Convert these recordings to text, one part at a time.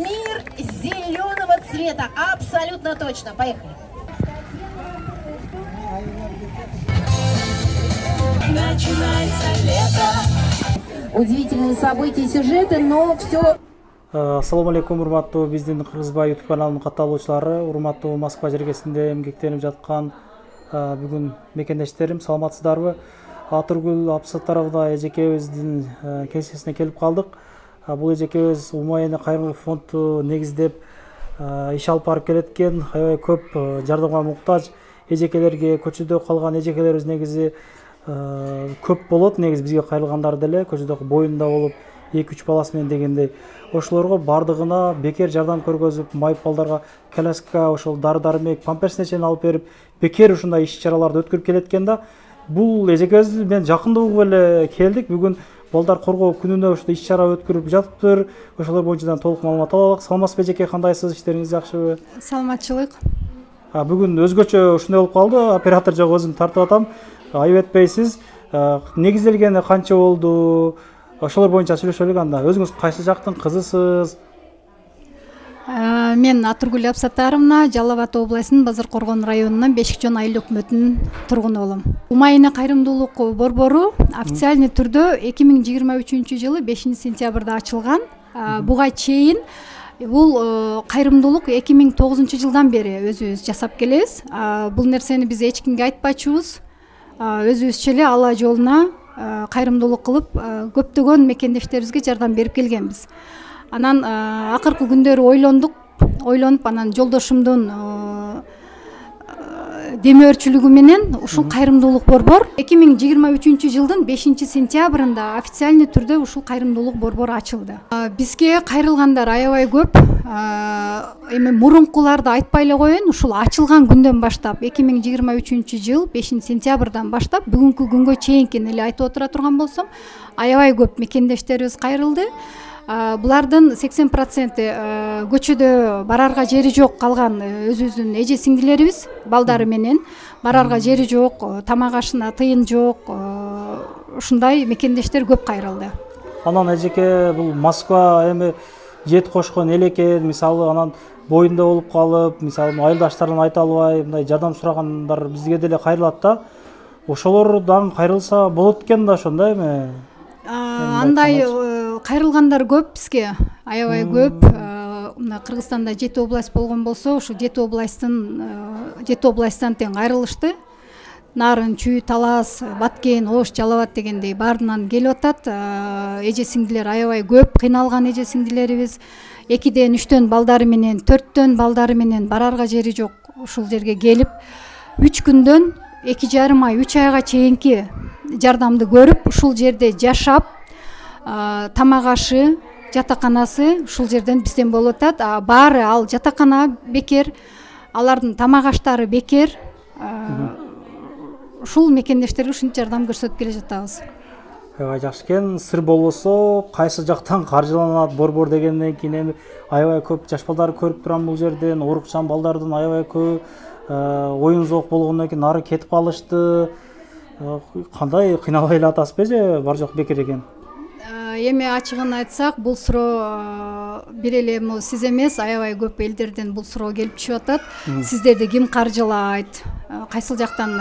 мир зеленого цвета. Абсолютно точно. Поехали. Начинается лето. Удивительные события, сюжеты, но все. Ассаламу алейкум, урматтуу биздин Кыргызбай YouTube каналынын катталуучулары, урматтуу Москва жергесинде эмгектенип жаткан бүгүн мекендештерим, саламатсыздарбы? Атыргүл Абсаттаровна эжекебиздин кеңсесине келип калдык. Бул эжекебиз Умайны кайрымдуулук фонду негиздеп иш алып барып келет экен. Аябай көп жардамга муктаж эжекелерге, көчөдө калган эжекелерибиз негизи көп болот. Негизи бизге кайрылгандар деле көчөдө боюнда болуп 2-3 баласы менен дегендей. Ошолорго бардыгына бекер жардам көргөзүп, майып балдарга коляска, ошол дары-дармек, памперсине чейин алып берип, бекер ушундай иш-чараларды өткөрүп келет экен да. Бул эжекебиз менен жакында угуп эле келдик. Бүгүн балдар коргоо күнүнө ушундай иш-чара өткөрүп жатыптыр. Ошолор боюнча толук маалымат алалык. Саламатсызбы эжеке, кандайсыз? Иштериңиз жакшыбы? Саламатчылык. Бүгүн өзгөчө ушундай болуп калды. Оператор жок, өзүм тартып атам. Айып этпейсиз. Негизделгени канча болду? Ошолор боюнча сүйлөшөлүк анда. Өзүңүз кайсы жактын кызысыз? Мен Атыргүл Абсаттаровна, Жалал Абад областынын Базар Коргон районунун Бешикчон айыл өкмөтүнүн тургуну болом. Умайны кайрымдуулук борбору официальный түрдө 2023 жылы 5 сентябрда ачылган. Буга чейин бул кайрымдуулук 2009 жылдан бери өзүбүз жасап келебиз. Бул нерсени биз эч кимге айтпачубуз. Өзүбүзчө эле Алла жолуна кайрымдуулук кылып көптөгөн мекендештерибизге жардам берип келгенбиз. Анан акыркы күндөрү ойлонуп анан жолдошумдун демөөрчүлүгү менен ушул кайрымдуулук борбор 2023 жылдын 5 сентябрында официальный түрдө ушул кайрымдуулук борбору ачылды. Бизге кайрылгандар аябай көп. Эми мурункуларды айтпай эле коеюн, ушул ачылган күндөн баштап 2023 жыл 5 сентябрдан баштап бүгүнкү күнгө чейинкини эле айтып отура турган болсом, аябай көп мекендештерибиз кайрылды. Булардын 80% көчөдө барарга жери жок калган өзүбүздүн эже сиңдилерибиз, балдары менен барарга жери жок, тамак ашына тыйын жок. Ушундай мекендештер көп кайрылды. Анан эжеке бул Москва эми жет кошкон эл экен, мисалы анан боюнда болуп калып, мисалы айылдаштарына айта албай, мындай жардам сурагандар бизге деле кайрылат да. Ошолордан кайрылса болот экен да, ошондойбу? Андай кайрылгандар көп бизге, аябай көп. Мына Кыргызстанда 7 область болгон болсо, ушу 7 областтан тең кайрылышты. Нарын, Чүй, Талас, Баткен, Ош, Жалал Абад дегендей баарынан келип атат. Эже сиңдилер аябай көп, кыйналган эже сиңдилерибиз 2-ден 3төн балдары менен, 4төн балдары менен барарга жери жок ушул жерге келип 3 күндөн 2,5 ай, 3 айга чейинки жардамды көрүп, ушул жерде жашап, тамак ашы, жатаканасы ушул жерден бизден болуп атат. Баары ал жатакана бекер, алардын тамак аштары бекер. Ушул мекендештерге ушунча жардам көрсөтүп келе жатабыз. Аябай жакшы экен. Сыр болбосо, кайсы жактан каржыланат борбор дегенден кийин эми аябай көп жаш балдар көрүп турам бул жерден, оорукчан балдардын аябай көп оюн зоок болгондон кийин нары кетип калышты. Кандай кыйналбай эле атасызбы же, бар жок бекер экен? Эми ачыгын айтсак, бул суроо бир эле сиз эмес, аябай көп элдерден бул суроо келип түшүп атат. Сиздерди ким каржылайт? Кайсыл жактан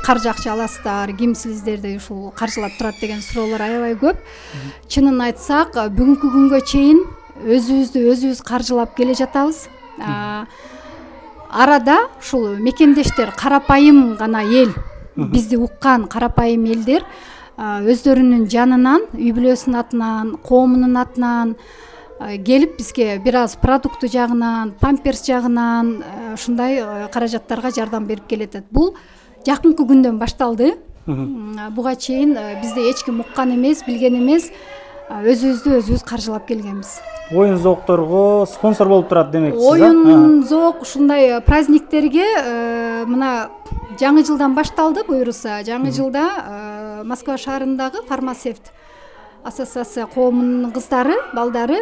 каржы акча аласыздар? Ким сиздерди ушул каржылап турат деген суроолор аябай көп. Чынын айтсак, бүгүнкү күнгө чейин өзүбүз каржылап келе жатабыз. Арада ушул мекендештер, карапайым гана эл, бизди уккан карапайым элдер өздөрүнүн жанынан, үй бүлөсүнүн атынан, коомунун атынан келип бизге бир аз продукты жагынан, памперс жагынан ушундай каражаттарга жардам берип келет. Бул жакынкы күндөн башталды. Буга чейин бизди эч ким уккан эмес, билген эмес. Өзүбүз каржылап келгенбиз. Оюн зоокторго спонсор болуп турат демексиз? Оюн зоок ушундай праздниктерге мына жаңы жылдан башталды буюрса. Жаңы жылда Москва шаарындагы фармацевт ассоциация коомунун кыздары, балдары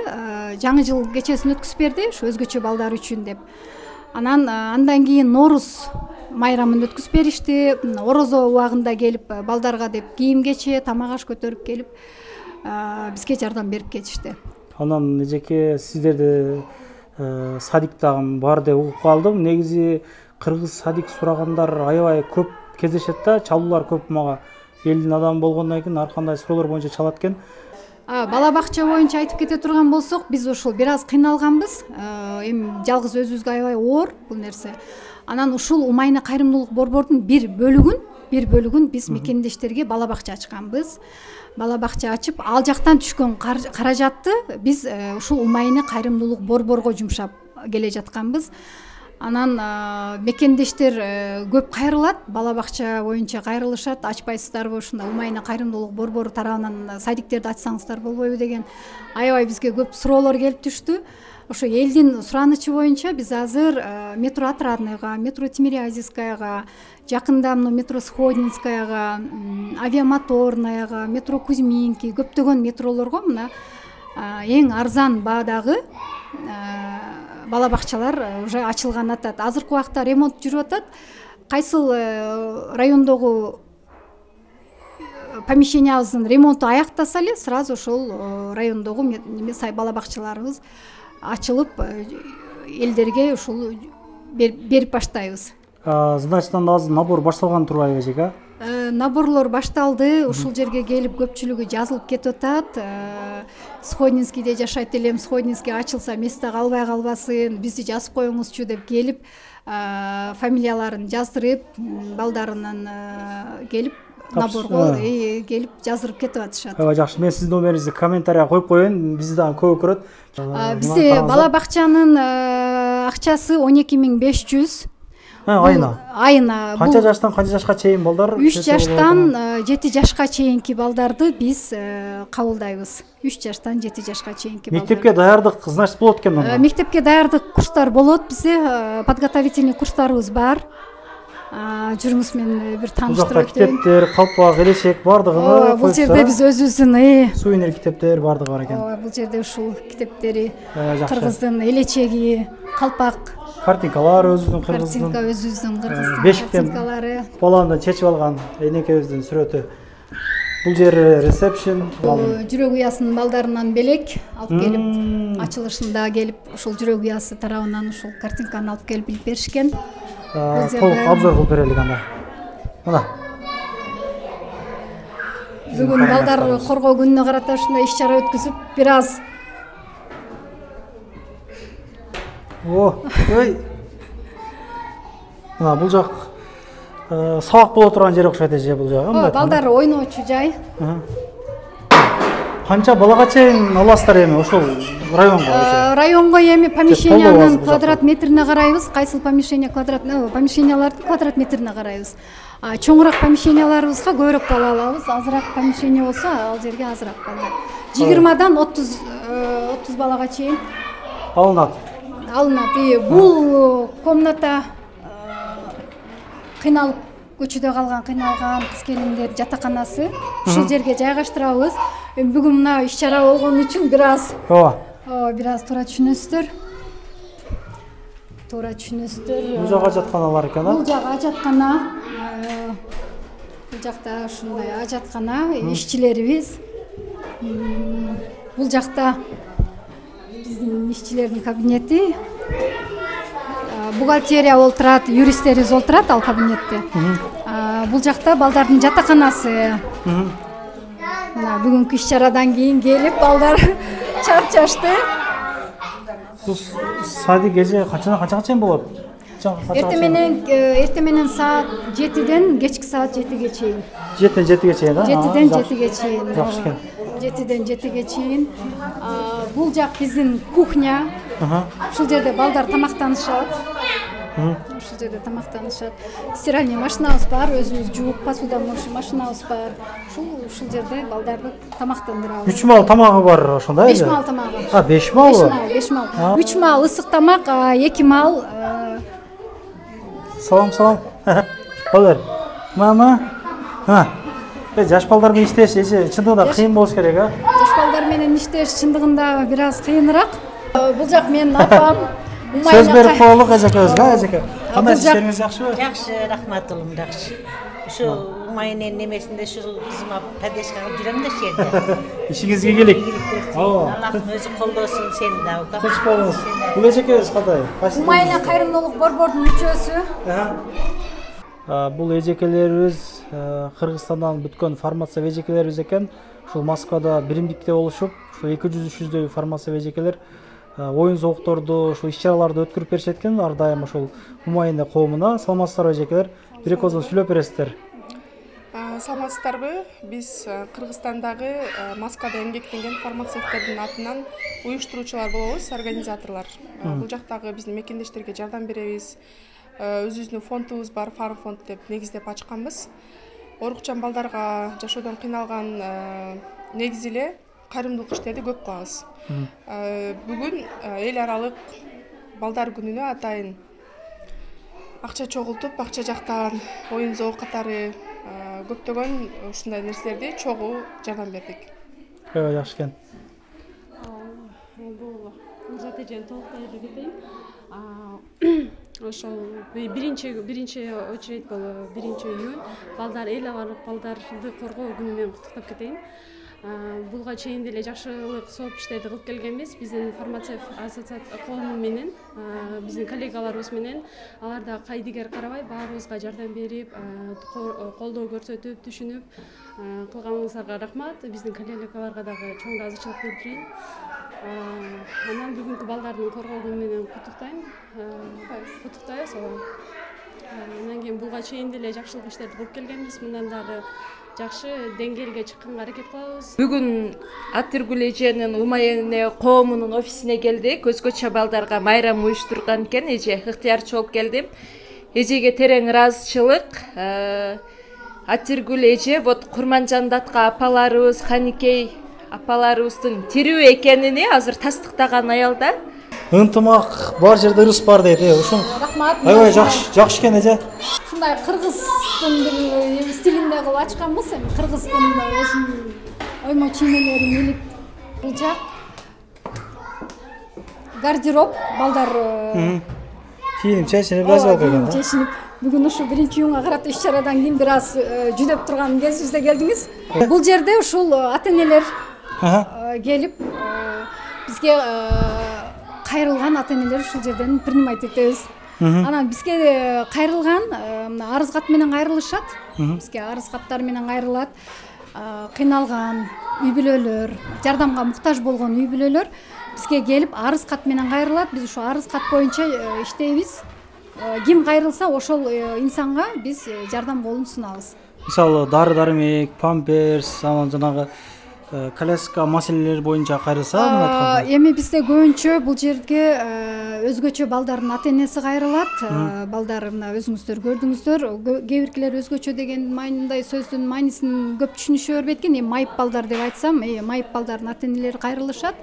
жаңы жыл кечесин өткүзүп берди, ушу өзгөчө балдар үчүн деп. Андан кийин Норуз майрамын өткүзүп беришти. Орозо убагында келип балдарга деп кийим кече, тамак аш көтөрүп келип бизге жардам берип кетишти. Анан эжеке сиздерде садик дагы бар деп угуп калдым. Негизи кыргыз садик сурагандар аябай көп кездешет да, чалуулар көп мага. Элдин адамы болгондон кийин ар кандай суроолор боюнча чалат экен. Бала бакча боюнча айтып кете турган болсок, биз ушул бир аз кыйналганбыз. Эми жалгыз өзүбүзгө аябай оор бул нерсе. Анан ушул Умайны кайрымдуулук борбордун бир бөлүгүн биз мекендештерге бала бакча ачканбыз. Бала бакча ачып, ал жактан түшкөн каражатты биз ушул Умайны кайрымдуулук борборго жумшап келе жатканбыз. Анан мекендештер көп кайрылат, бала бакча боюнча кайрылышат, ачпайсыздарбы, ушунда Умайны кайрымдуулук борбору тарабынан садиктерди ачсаңыздар болбойбу деген аябай бизге көп суроолор келип түштү. Ошо элдин суранычы боюнча биз азыр метро Отрадныйга, метро Тимирязевскаяга, жакында метро Сходнинскаяга, Авиамоторнаяга, метро Кузьминки, көптөгөн метролорго мына эң арзан баадагы бала бакчалар уже ачылган атат. Азыркы убакта ремонт жүрүп атат. Кайсыл райондогу помещениябыздын ремонту аяктаса эле, сразу ошол райондогу бала бакчаларыбыз ачылып, элдерге ушул берип баштайбыз. Значит, азыр набор башталган турбайбы эжеке? Наборлор башталды, ушул жерге келип көпчүлүгү жазылып кетип атат. Сходнинскийде жашайт элем, Сходнинский ачылса места калбай калбасын, бизди жазып коюңузчу деп келип, фамилияларын жаздырып, балдарынан келип наборго келип жаздырып кетип атышат. Жакшы, мен сиздин номериңизди комментарийге коюп коеюн, бизди дагы көп көрөт. Бизде бала бакчанын акчасы 12500. Айына. Канча жаштан канча жашка чейин балдар? 3 жаштан 7 жашка чейинки балдарды биз кабылдайбыз. 3 жаштан 7 жашка чейинки балдар. Мектепке даярдык значит болот экен анда. Мектепке даярдык курстар болот. Бизде подготовительный курстарыбыз бар. Жүрүңүз мен бир тааныштырып өтөйүн. Китептер, калпак, элешек бардыгы. Бул жерде биз өзүбүздүн сувенир китептер бардыгы бар экен. Бул жерде ушул китептери, кыргыздын элечеги, калпак, картинкалар өзүбүздүн кыргыздын. Картинка өзүбүздүн кыргыздын картинкалары. Баланы чечип алган энекебиздин сүрөтү. Бул жер ресепшн. Жүрөк уясынын балдарынан белек алып келип, ачылышында келип, ушул жүрөк уясы тарабынан ушул картинканы алып келип билип беришкен. Толук обзор кылып берелик анда. Мына. Бүгүн балдар коргоо күнүнө карата ушундай иш-чара өткүзүп, бир аз ой. Мына бул жак сабак боло турган жер окшойт эже бул жагы. Балдар ойночу жай. Канча балага чейин аласыздар эми ошол районго? Районго эми помещениянын квадрат метрине карайбыз. Кайсыл помещениялардын квадрат метрине карайбыз. Чоңураак помещенияларыбызга көбүрөөк бала алабыз. Азыраак помещение болсо, ал жерге азыраак балдар. 20дан 30 балага чейин алынат. Бул комната кыйналып көчөдө калган, кыйналган кыз келиндер жатаканасы. Ушул жерге жайгаштырабыз. Бүгүн мына иш-чара болгон үчүн бир аз туура түшүнөсүздөр. Бул жак ажаткана бар экен, Бул жак ажаткана. Бул жакта ушундай ажаткана, ишчилерибиз. Бул жакта биздин ишчилердин кабинети. Бухгалтерия олтурат, юристтерибиз олтурат ал кабинетте. Бул жакта балдардын жатаканасы. Мына бүгүнкү иш-чарадан кийин келип балдар чарчашты. Садик эже качанга чейин болот? Эртең саат 7ден кечки саат 7ге чейин. 7ден 7ге чейин, да? 7ден 7ге чейин. Жакшы экен. 7ден 7ге чейин. Бул жак биздин кухня. Ушул жерде балдар тамактанышат. Стиральный машинабыз бар, өзүбүз жууп, посуда моющий машинабыз бар. Ушул жерде балдарды тамактандырабыз. 3 мал тамагы бар ошондо эле? 5 мал тамагы. 5 малбы? 5 мал. 3 мал ысык тамак, 2 мал. Салам. Балдар. Мама. Жаш балдар менен иштеш чындыгында кыйын болуш керек, а? Жаш балдар менен иштеш чындыгында бир аз кыйыныраак. Бул жак менин апам. Сөз берип коелук эжекебизге, эжеке. Кандай иштериңиз жакшыбы? Жакшы, рахмат улум, жакшы. Ушу Умайнын немесинде ушул кызыма поддержка кылып жүрөм да ошол жерде. ишиңизге келик. Аллахтын өзү колдосун, сени дагы. Кыч болуңуз. Бул эжекеңиз кандай? Умайна кайрымдуулук борбордун мүчөсү. Бул эжекелерибиз Кыргызстандан бүткөн фармация эжекелерибиз экен. Ушул Москвада биримдикте болушуп, ушул 200-300дөй фармация эжекелер оюн зоокторду, ушул иш-чараларды өткөрүп беришет экен. Ар дайым ошол Умайна коомуна. Саламатсыздарбы эжекелер? Бир эки ооздон сүйлөп бересиздер. Саламатсыздарбы? Биз Кыргызстандагы Москвада эмгектенген фармацевттердин атынан уюштуруучулар болобуз, организаторлор. Бул жактагы биздин мекендештерге жардам беребиз. Өзүбүздүн фондубуз бар, Фарм фонд деп негиздеп ачканбыз. Оорукчан балдарга, жашоодон кыйналган негизи эле кайрымдуулук иштерди көп кылабыз. Бүгүн эл аралык балдар күнүнө атайын акча чогултуп, акча жактаган оюн зоок катары көптөгөн ушундай нерселерди чогуу жардам бердик. Жакшы экен. Бул Мурзат эжени толуктай эле кетейин. Ошол биринчи очередь болу, 1-июнь балдар, эл аралык балдарды коргоо күнү менен куттуктап кетейин. Булга чейин деле жакшылык сооп иштерди кылып келгенбиз. Биздин фармация ассоциация коому менен, биздин коллегаларыбыз менен, алар да кайдыгер карабай баарыбызга жардам берип, колдоо көрсөтүп, түшүнүп кылганыңыздарга рахмат. Биздин коллегаларга дагы чоң ыраазычылык билдирейин. Анан бүгүнкү балдардын коргоо күнү менен куттуктайбыз. Анан кийин булга чейин деле жакшылык иштерди кылып келгенбиз. Мындан дагы жакшы деңгээлге чыкканга аракет кылабыз. Бүгүн Атыргүл эженин Умайна коомунун офисине келдик. Өзгөчө балдарга майрам уюштурган экен. Эже ыктыярчы болуп келдим. Эжеге терең ыраазычылык. Атыргүл эже вот Курманжандатка апаларыбыз, Каникей апаларыбыздын тирүү экенини азыр тастыктаган аялда. Ынтымак бар жерде ырыс бар дейт. Ушун Рахмат. аябай жакшы экен эже. Ушундай кыргыздын бир стилинде кылып ачканбыз. Эми кыргыздын өзүнүн оймо чиймелерин илип, бул жак гардероб балдар кийинип чечинип разыбалка экен да. чечинип. Бүгүн ушу 1-июнга карата иш-чарадан кийин бир аз жүдөп турган кезибизде келдиңиз. Бул жерде ушул ата-энелер келип бизге кайрылган ата-энелер ушул жерден принимать этебиз. Анан бизге кайрылган арыз кат менен кайрылышат. Бизге арыз каттар менен кайрылат. Кыйналган үй бүлөлөр, жардамга муктаж болгон үй бүлөлөр бизге келип арыз кат менен кайрылат. Биз ушу арыз кат боюнча иштейбиз. Ким кайрылса ошол инсанга биз жардам колун сунабыз. Мисалы дары-дармек, памперс, анан жанагы коляска маселелери боюнча кайрылса, мына айтканда. Эми бизде көбүнчө бул жерге өзгөчө балдардын ата-энеси кайрылат. Балдар мына өзүңүздөр көрдүңүздөр. Кээ биркилер өзгөчө деген мындай сөздүн маанисин көп түшүнүшө бербейт экен. Майып балдар деп айтсам, майып балдардын ата-энелери кайрылышат.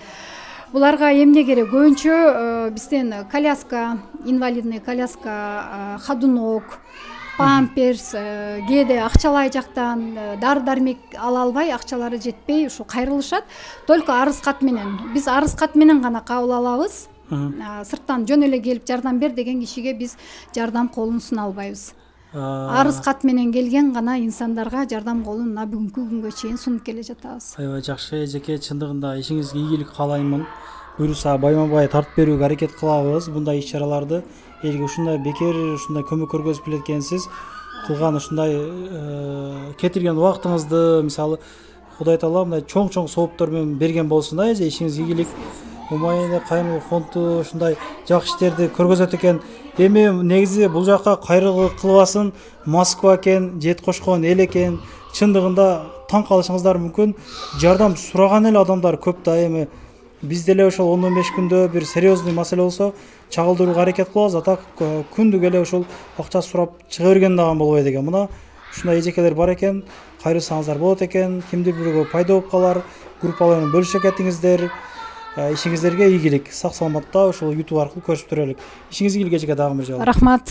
Буларга эмне керек? Көбүнчө бизден коляска, инвалидный коляска, ходунок, памперс, кээде акчалай жактан дары-дармек ала албай, акчалары жетпей ушу кайрылышат. Только арыз кат менен. Биз арыз кат менен гана кабыл алабыз. Сырттан жөн эле келип жардам бер деген кишиге биз жардам колун суна албайбыз. Арыз кат менен келген гана инсандарга жардам колун мына бүгүнкү күнгө чейин сунуп келе жатабыз. Аябай жакшы эжеке, чындыгында ишиңизге ийгилик каалаймын. Буюрса байма-бай тартып берүүгө аракет кылабыз. Мындай иш-чараларды элге ушундай бекер, ушундай көмөк көргөзүп келеткенсиз кылган ушундай кетирген убактыңызды, мисалы Кудай таала мындай чоң-чоң сооптор менен берген болсун да, эже ишиңизге ийгилик. Умайна кайрымдуулук фонду ушундай жакшы иштерди көргөзөт экен. Эми негизи бул жакка кайрылык кылбасын Москва экен, жет кошкон эл экен. Чындыгында таң калышыңыздар мүмкүн. Жардам сураган эле адамдар көп да. Эми биз деле ошол 10-15 күндө бир серьезный маселе болсо чагылдырууга аракет кылабыз. Атак күндүк эле ошол акча сурап чыга берген дагы болбойт экен. Мына ушундай эжекелер бар экен. Кайрылсаңыздар болот экен. Кимдир бирөөгө пайда болуп калар. Группалар менен бөлүшө кетиңиздер. Ишиңиздерге ийгилик, сак саламатта ошол YouTube аркылуу көрүшүп турайлык. Ишиңизге ийгиликке дагы бир жолу. Рахмат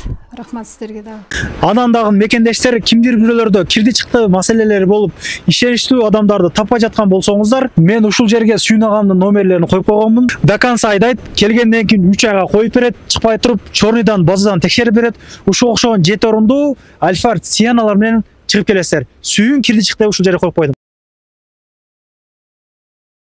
сиздерге дагы. Анан дагы мекендештер кимдир бирөөлөрдө кирди чыкты маселелери болуп, ишеништүү адамдарды таппай жаткан болсоңуздар, мен ушул жерге сүйүнагамдын номерлерин коюп койгонмун. До конца айдайт, келгенден кийин 3 айга коюп берет, чыкпай туруп, чорныйдан базадан текшерип берет. Ушул окшогон 7 орундуу Альфард Сианалар менен чыгып келесиздер. Сүйүн кирди чыкты ушул жерге коюп койдум.